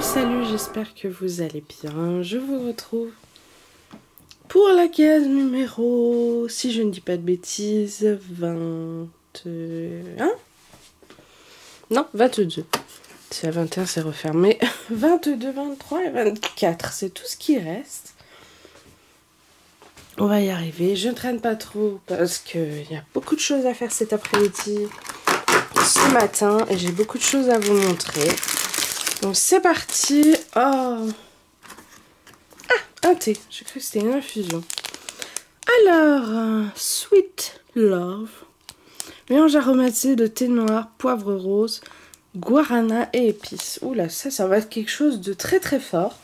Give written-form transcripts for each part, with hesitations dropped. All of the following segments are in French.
Salut, j'espère que vous allez bien. Je vous retrouve pour la case numéro, si je ne dis pas de bêtises, 21. Non, 22. Si à 21 c'est refermé. 22, 23 et 24, c'est tout ce qui reste. On va y arriver. Je ne traîne pas trop parce qu'il y a beaucoup de choses à faire cet après-midi, ce matin, et j'ai beaucoup de choses à vous montrer. Donc c'est parti. Oh. Ah, un thé. J'ai cru que c'était une infusion. Alors, Sweet Love. Mélange aromatisé de thé noir, poivre rose, guarana et épices. Oula, ça va être quelque chose de très très fort.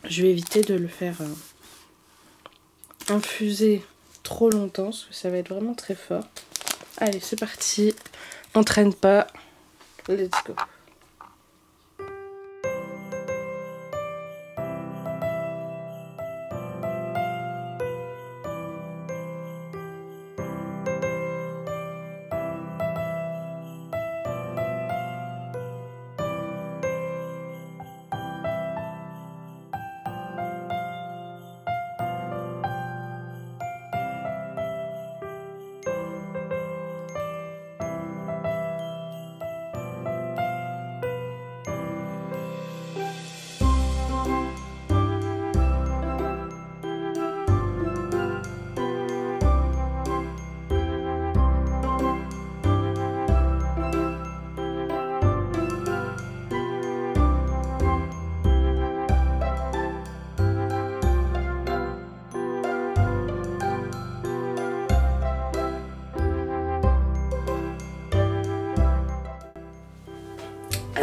Je vais éviter de le faire infuser trop longtemps parce que ça va être vraiment très fort. Allez, c'est parti. On traîne pas. Let's go.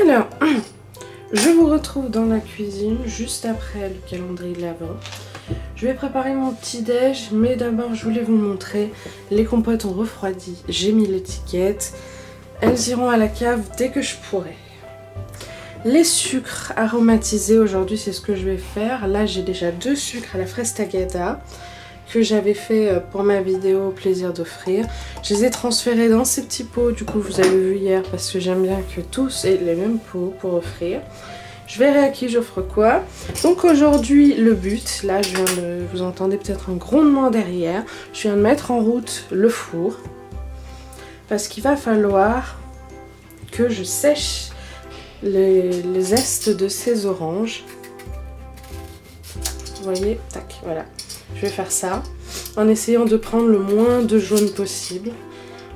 Alors, je vous retrouve dans la cuisine juste après le calendrier de l'Avent. Je vais préparer mon petit déj, mais d'abord je voulais vous montrer. Les compotes ont refroidi, j'ai mis l'étiquette. Elles iront à la cave dès que je pourrai. Les sucres aromatisés, aujourd'hui c'est ce que je vais faire. Là j'ai déjà 2 sucres à la fraise tagada que j'avais fait pour ma vidéo plaisir d'offrir. Je les ai transférés dans ces petits pots, du coup vous avez vu hier, parce que j'aime bien que tous aient les mêmes pots pour offrir. Je verrai à qui j'offre quoi. Donc aujourd'hui le but, là je viens de, vous entendez peut-être un grondement derrière, je viens de mettre en route le four. Parce qu'il va falloir que je sèche les zestes de ces oranges. Vous voyez, tac, voilà. Je vais faire ça en essayant de prendre le moins de jaune possible.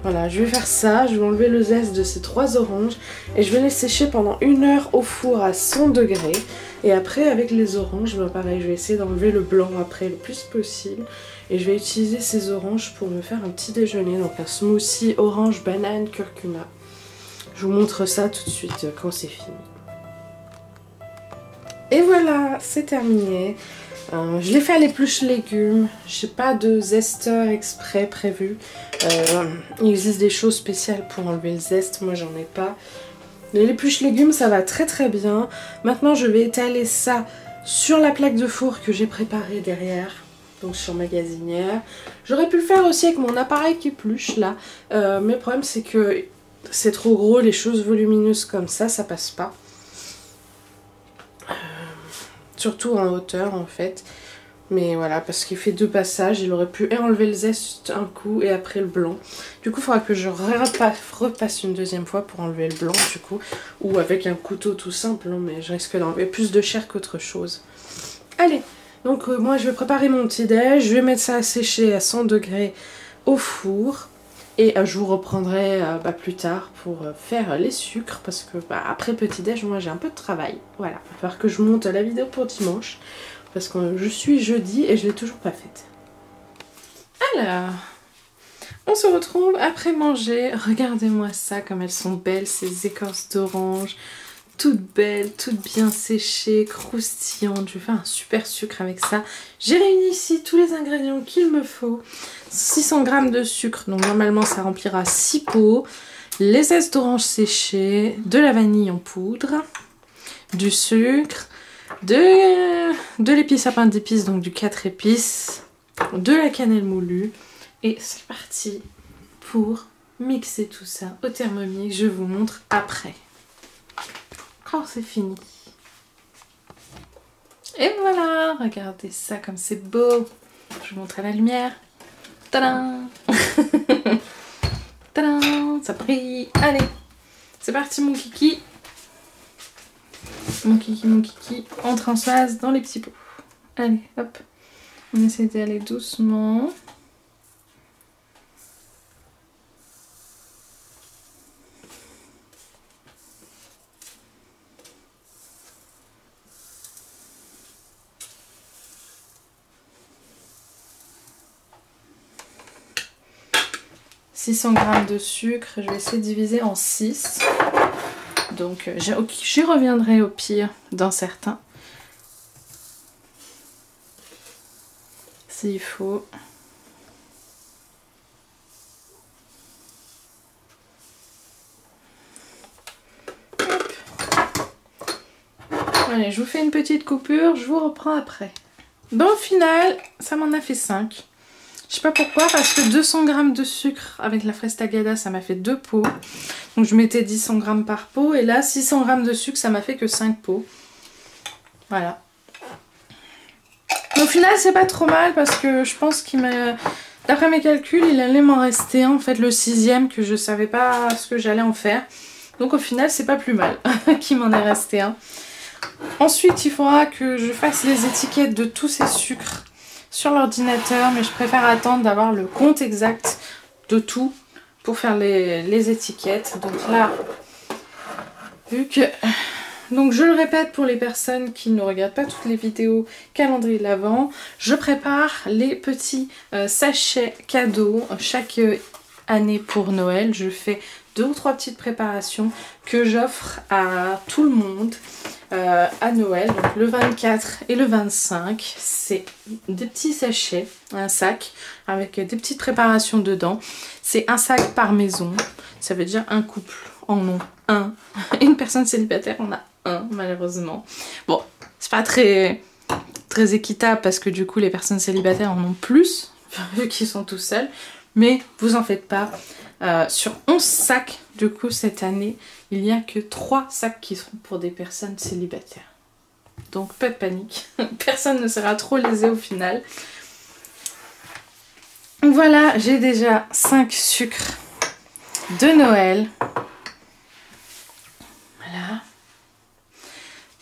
Voilà, je vais faire ça, je vais enlever le zeste de ces 3 oranges et je vais les sécher pendant 1 heure au four à 100 degrés. Et après avec les oranges, ben pareil, je vais essayer d'enlever le blanc après le plus possible. Et je vais utiliser ces oranges pour me faire un petit déjeuner, donc un smoothie orange, banane, curcuma. Je vous montre ça tout de suite quand c'est fini. Et voilà, c'est terminé. Je l'ai fait à l'épluche légumes, j'ai pas de zesteur exprès prévu. Il existe des choses spéciales pour enlever le zeste, moi j'en ai pas. L'épluche légumes ça va très très bien. Maintenant je vais étaler ça sur la plaque de four que j'ai préparée derrière, donc sur ma gazinière. J'aurais pu le faire aussi avec mon appareil qui épluche là, mais le problème c'est que c'est trop gros, les choses volumineuses comme ça passe pas. Surtout en hauteur en fait. Mais voilà, parce qu'il fait 2 passages, il aurait pu enlever le zeste un coup et après le blanc. Du coup il faudra que je repasse une deuxième fois pour enlever le blanc du coup. Ou avec un couteau tout simple, mais je risque d'enlever plus de chair qu'autre chose. Allez, donc moi je vais préparer mon petit déj, je vais mettre ça à sécher à 100 degrés au four. Et je vous reprendrai plus tard pour faire les sucres parce que après petit déj, moi j'ai un peu de travail. Voilà, il va falloir que je monte la vidéo pour dimanche parce que je suis jeudi et je l'ai toujours pas faite. Alors, on se retrouve après manger. Regardez-moi ça, comme elles sont belles, ces écorces d'orange. Toutes belles, toutes bien séchées, croustillantes. Je vais faire un super sucre avec ça. J'ai réuni ici tous les ingrédients qu'il me faut. 600 g de sucre, donc normalement ça remplira 6 pots. Les zestes d'orange séchées, de la vanille en poudre, du sucre, de l'épice à pain d'épices, donc du 4 épices, de la cannelle moulue. Et c'est parti pour mixer tout ça au Thermomix. Je vous montre après. Oh, c'est fini. Et voilà, regardez ça comme c'est beau. Je vous montre à la lumière. Tadam. Tadam, ça brille. Allez, c'est parti mon kiki. Mon kiki, on transvase dans les petits pots. Allez, hop. On essaie d'y aller doucement. « 600 g de sucre, je vais essayer de diviser en 6. Donc j'y reviendrai au pire dans certains. S'il faut. Hop. Allez, je vous fais une petite coupure, je vous reprends après. Bon, au final, ça m'en a fait 5. Je sais pas pourquoi, parce que 200 g de sucre avec la fraise tagada, ça m'a fait 2 pots. Donc je mettais 100 g par pot. Et là, 600 g de sucre, ça m'a fait que 5 pots. Voilà. Au final, c'est pas trop mal parce que je pense qu'il m'a... D'après mes calculs, il allait m'en rester un, en fait, le 6e, que je savais pas ce que j'allais en faire. Donc au final, c'est pas plus mal qu'il m'en est resté un. Ensuite, il faudra que je fasse les étiquettes de tous ces sucres sur l'ordinateur, mais je préfère attendre d'avoir le compte exact de tout pour faire les étiquettes. Donc là, vu que... Donc je le répète pour les personnes qui ne regardent pas toutes les vidéos calendrier de l'Avent, je prépare les petits sachets cadeaux chaque année pour Noël. Je fais 2 ou 3 petites préparations que j'offre à tout le monde à Noël. Donc le 24 et le 25, c'est des petits sachets, un sac avec des petites préparations dedans. C'est un sac par maison, ça veut dire un couple en ont un. Une personne célibataire en a un, malheureusement. Bon, c'est pas très équitable parce que du coup les personnes célibataires en ont plus, vu qu'ils sont tout seuls. Mais vous en faites pas. Sur 11 sacs, du coup, cette année, il n'y a que 3 sacs qui seront pour des personnes célibataires. Donc, pas de panique. Personne ne sera trop lésé au final. Voilà, j'ai déjà 5 sucres de Noël. Voilà.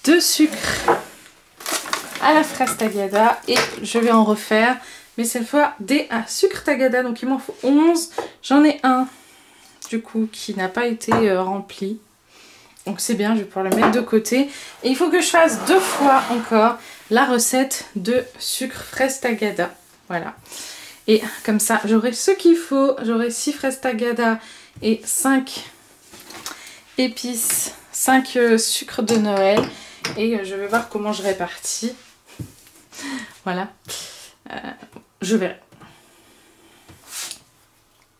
2 sucres à la fraise tagada. Et je vais en refaire. Mais cette fois, des sucres tagada. Donc, il m'en faut 11. J'en ai un, du coup, qui n'a pas été rempli. Donc, c'est bien. Je vais pouvoir le mettre de côté. Et il faut que je fasse 2 fois encore la recette de sucre fraise tagada. Voilà. Et comme ça, j'aurai ce qu'il faut. J'aurai 6 fraises tagada et 5 épices, 5 sucres de Noël. Et je vais voir comment je répartis. Voilà. Je verrai.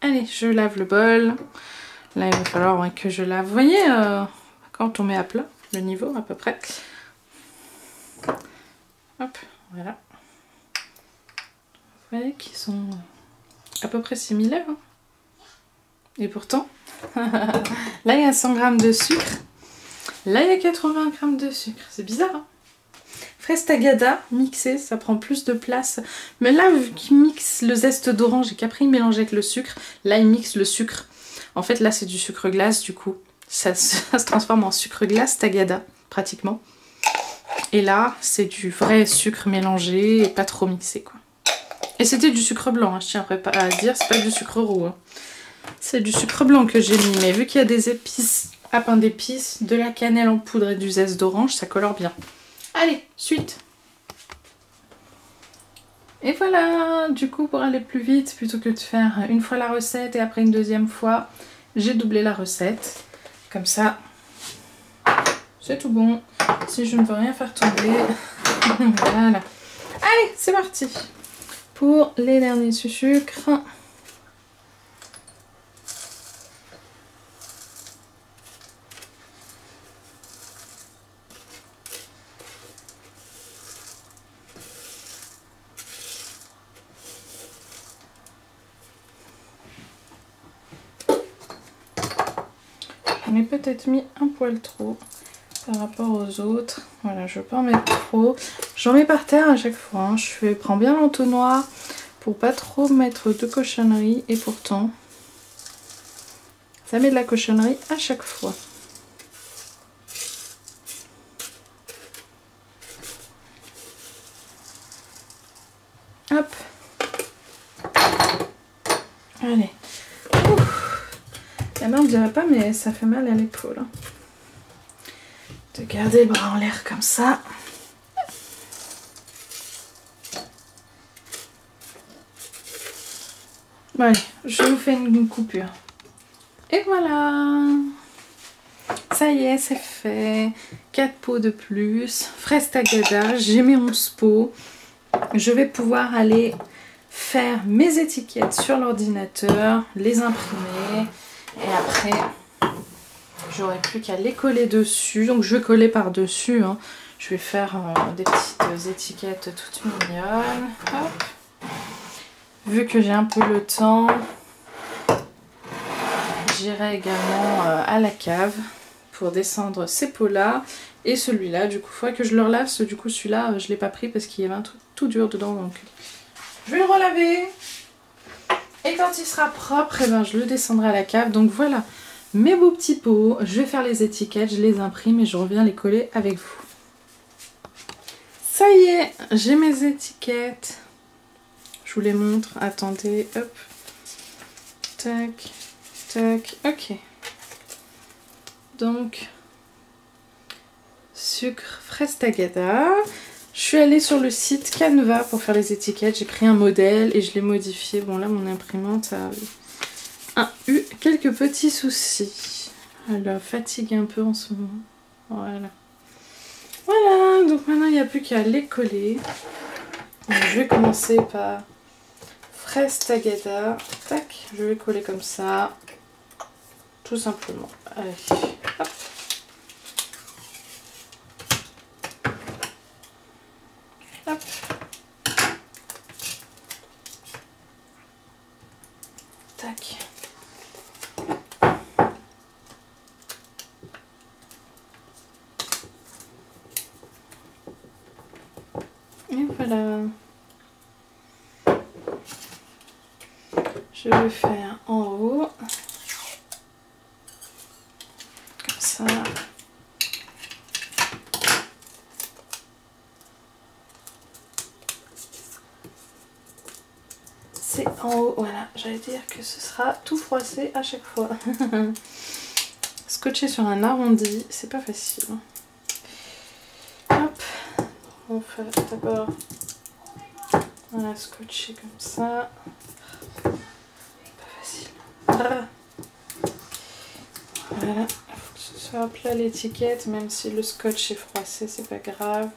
Allez, je lave le bol. Là, il va falloir que je lave. Vous voyez, quand on met à plat, le niveau à peu près. Hop, voilà. Vous voyez qu'ils sont à peu près similaires. Hein. Et pourtant, là, il y a 100 g de sucre. Là, il y a 80 g de sucre. C'est bizarre, hein. Fraise tagada mixée, ça prend plus de place. Mais là, vu qu'il mixe le zeste d'orange et qu'après il mélange avec le sucre, là il mixe le sucre. En fait, là c'est du sucre glace, du coup. Ça se transforme en sucre glace tagada, pratiquement. Et là, c'est du vrai sucre mélangé et pas trop mixé, quoi. Et c'était du sucre blanc, hein, je tiens à dire, c'est pas du sucre roux. Hein. C'est du sucre blanc que j'ai mis, mais vu qu'il y a des épices, à pain d'épices, de la cannelle en poudre et du zeste d'orange, ça colore bien. Allez, suite. Et voilà, du coup pour aller plus vite, plutôt que de faire une fois la recette et après une deuxième fois, j'ai doublé la recette. Comme ça, c'est tout bon. Si je ne veux rien faire tomber, voilà. Allez, c'est parti pour les derniers sucres. J'en ai peut-être mis un poil trop. par rapport aux autres. Voilà, je veux pas en mettre trop. J'en mets par terre à chaque fois. Hein. Prends bien l'entonnoir pour pas trop mettre de cochonneries. Et pourtant, ça met de la cochonnerie à chaque fois. Hop. Allez. Ouf. La main, on dirait pas, mais ça fait mal à l'épaule. Hein. De garder le bras en l'air comme ça. Bon, allez, je vous fais une coupure. Et voilà. Ça y est, c'est fait. 4 pots de plus. Fraise tagada, j'ai mes 11 pots. Je vais pouvoir aller faire mes étiquettes sur l'ordinateur, les imprimer. Et après, j'aurai plus qu'à les coller dessus. Donc je vais coller par-dessus. Hein. Je vais faire des petites étiquettes toutes mignonnes. Hop. Vu que j'ai un peu le temps, j'irai également à la cave pour descendre ces pots-là. Et celui-là, du coup, il faudrait que je le relave. Du coup, celui-là, je ne l'ai pas pris parce qu'il y avait un truc tout dur dedans. Donc, je vais le relaver. Et quand il sera propre, eh ben, je le descendrai à la cave. Donc voilà, mes beaux petits pots. Je vais faire les étiquettes, je les imprime et je reviens les coller avec vous. Ça y est, j'ai mes étiquettes. Je vous les montre. Attendez, hop. Tac, tac, ok. Donc, sucre, fraise tagada. Je suis allée sur le site Canva pour faire les étiquettes. J'ai pris un modèle et je l'ai modifié. Bon, là, mon imprimante a eu quelques petits soucis. Elle fatigue un peu en ce moment. Voilà. Voilà, donc maintenant, il n'y a plus qu'à les coller. Donc, je vais commencer par fraise tagada. Tac, je vais coller comme ça. Tout simplement. Allez, hop. Hop. Tac. Et voilà. Je vais faire en haut. Comme ça. C'est en haut, voilà. J'allais dire que ce sera tout froissé à chaque fois. Scotcher sur un arrondi, c'est pas facile. Hop. On fait d'abord voilà, scotcher comme ça. Pas facile. Voilà. Il faut que ce soit plat l'étiquette, même si le scotch est froissé, c'est pas grave.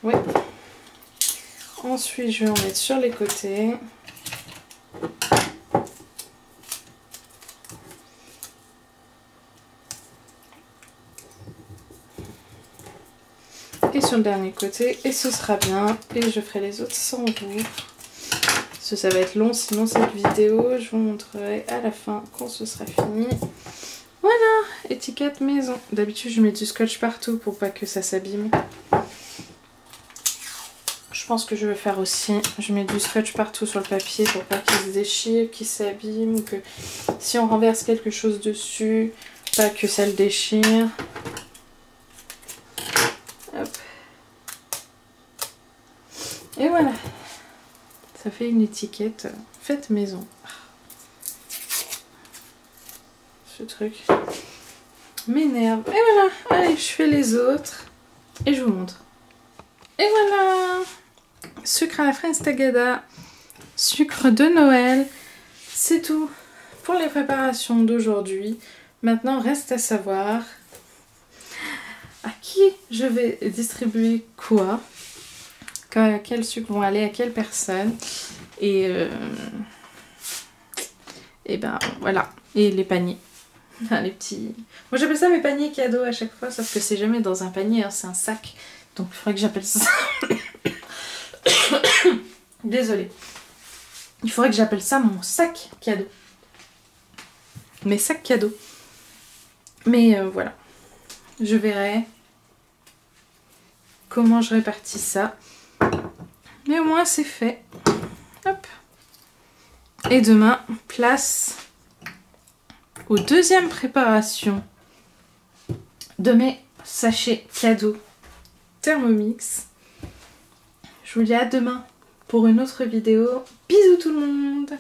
Oui. Ensuite, je vais en mettre sur les côtés. Et sur le dernier côté, et ce sera bien. Et je ferai les autres sans vous. Parce que ça va être long, sinon cette vidéo, je vous montrerai à la fin quand ce sera fini. Voilà, étiquette maison. D'habitude, je mets du scotch partout pour pas que ça s'abîme. Je pense que je vais faire aussi. Je mets du scotch partout sur le papier pour pas qu'il se déchire, qu'il s'abîme, ou que si on renverse quelque chose dessus, pas que ça le déchire. Hop. Et voilà. Ça fait une étiquette faite maison. Ce truc m'énerve. Et voilà. Allez, je fais les autres et je vous montre. Et voilà. Sucre à la fraise tagada, sucre de Noël, c'est tout pour les préparations d'aujourd'hui. Maintenant, reste à savoir à qui je vais distribuer quoi, quels sucres vont aller à quelle personne, et ben voilà, et les paniers, les petits... Moi j'appelle ça mes paniers cadeaux à chaque fois, sauf que c'est jamais dans un panier, hein, c'est un sac, donc il faudrait que j'appelle ça... Désolée. Il faudrait que j'appelle ça mon sac cadeau. Mes sacs cadeaux. Mais voilà, je verrai comment je répartis ça. Mais au moins c'est fait. Hop. Et demain, place aux deuxièmes préparations de mes sachets cadeaux Thermomix. Je vous dis à demain pour une autre vidéo. Bisous tout le monde!